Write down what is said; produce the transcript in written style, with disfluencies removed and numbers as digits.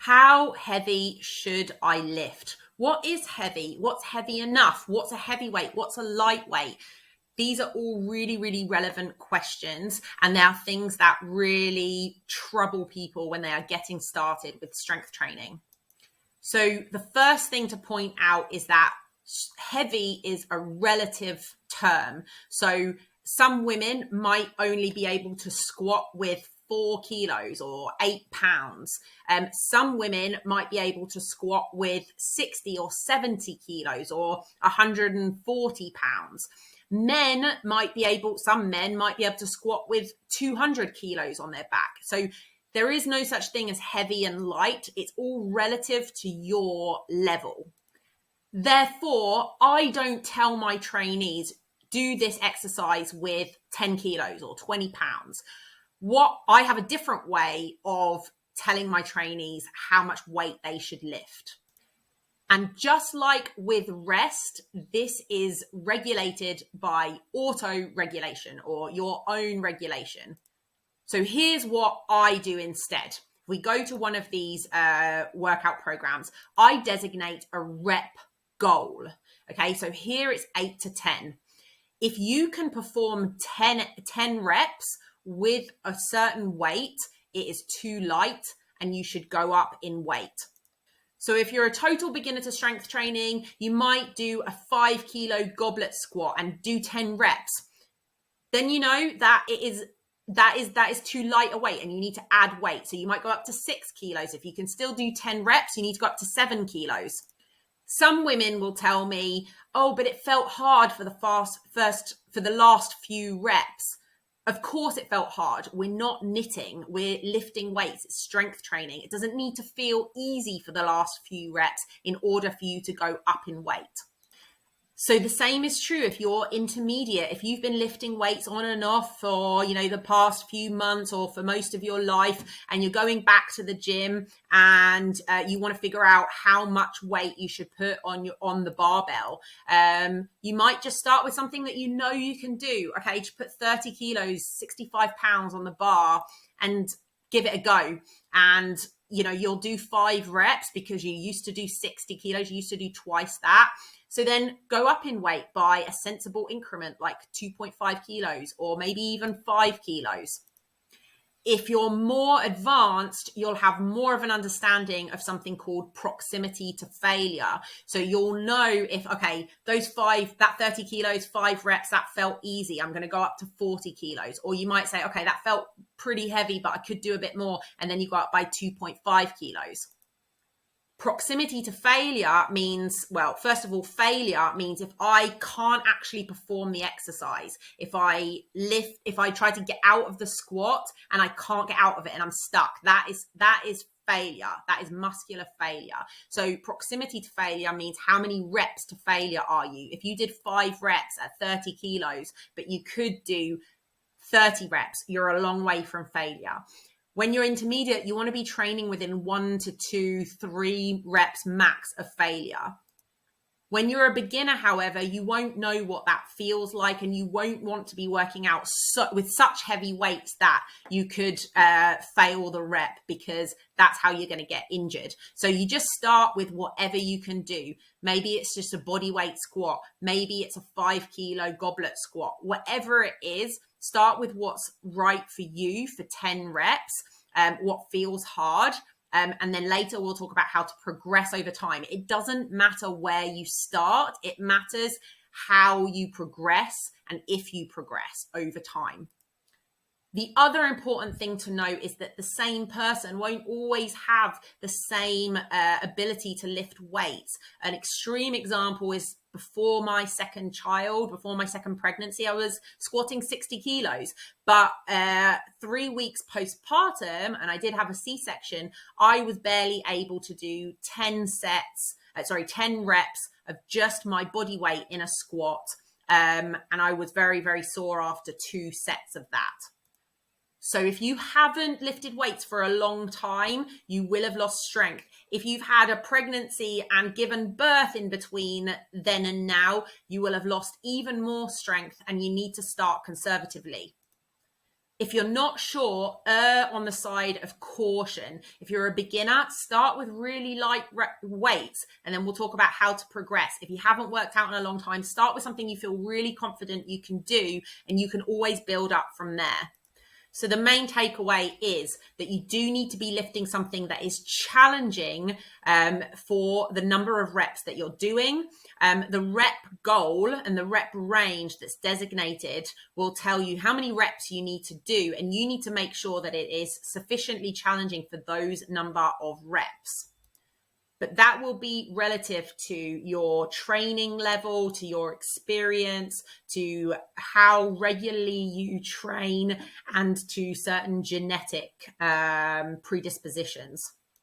How heavy should I lift? What is heavy? What's heavy enough? What's a heavyweight? What's a lightweight? These are all really, really relevant questions. And they are things that really trouble people when they are getting started with strength training. So the first thing to point out is that heavy is a relative term. So some women might only be able to squat with 4 kilos or 8 pounds. Some women might be able to squat with 60 or 70 kilos or 140 pounds. Some men might be able to squat with 200 kilos on their back. So there is no such thing as heavy and light. It's all relative to your level. Therefore, I don't tell my trainees, do this exercise with 10 kilos or 20 pounds. I have a different way of telling my trainees how much weight they should lift. And just like with rest, this is regulated by auto regulation or your own regulation. So here's what I do instead. If we go to one of these workout programs, I designate a rep goal. Okay, so here it's 8 to 10. If you can perform 10 reps with a certain weight, it is too light and you should go up in weight. So if you're a total beginner to strength training, you might do a 5 kilo goblet squat and do 10 reps. Then you know that that is too light a weight and you need to add weight. So you might go up to 6 kilos. If you can still do 10 reps, you need to go up to 7 kilos. Some women will tell me, oh, but it felt hard for the last few reps. Of course it felt hard. We're not knitting, we're lifting weights, it's strength training. It doesn't need to feel easy for the last few reps in order for you to go up in weight. So the same is true if you're intermediate, if you've been lifting weights on and off for, the past few months or for most of your life, and you're going back to the gym and you want to figure out how much weight you should put on the barbell. You might just start with something that you can do. Okay, just put 30 kilos, 65 pounds on the bar and give it a go. And you'll do 5 reps because you used to do 60 kilos, you used to do twice that. So then go up in weight by a sensible increment, like 2.5 kilos or maybe even 5 kilos. If you're more advanced, you'll have more of an understanding of something called proximity to failure. So you'll know if, okay, that 30 kilos, 5 reps, that felt easy. I'm going to go up to 40 kilos. Or you might say, okay, that felt pretty heavy, but I could do a bit more. And then you go up by 2.5 kilos. Proximity to failure means, well, first of all, failure means if I can't actually perform the exercise, if I try to get out of the squat and I can't get out of it and I'm stuck, that is failure. That is muscular failure. So proximity to failure means how many reps to failure are you? If you did 5 reps at 30 kilos, but you could do 30 reps, you're a long way from failure. When you're intermediate, you want to be training within 1 to 2, 3 reps max of failure. When you're a beginner, however, you won't know what that feels like, and you won't want to be working out with such heavy weights that you could fail the rep, because that's how you're going to get injured. So you just start with whatever you can do. Maybe it's just a body weight squat. Maybe it's a 5 kilo goblet squat. Whatever it is, start with what's right for you for 10 reps, what feels hard. And then later we'll talk about how to progress over time. It doesn't matter where you start. It matters how you progress and if you progress over time. The other important thing to note is that the same person won't always have the same ability to lift weights. An extreme example is before my second pregnancy, I was squatting 60 kilos. But 3 weeks postpartum, and I did have a C-section, I was barely able to do 10 reps of just my body weight in a squat. And I was very, very sore after 2 sets of that. So if you haven't lifted weights for a long time, you will have lost strength. If you've had a pregnancy and given birth in between then and now, you will have lost even more strength, and you need to start conservatively. If you're not sure, err on the side of caution. If you're a beginner, start with really light weights, and then we'll talk about how to progress. If you haven't worked out in a long time, start with something you feel really confident you can do, and you can always build up from there. So the main takeaway is that you do need to be lifting something that is challenging for the number of reps that you're doing. The rep goal and the rep range that's designated will tell you how many reps you need to do, and you need to make sure that it is sufficiently challenging for those number of reps. But that will be relative to your training level, to your experience, to how regularly you train, and to certain genetic predispositions.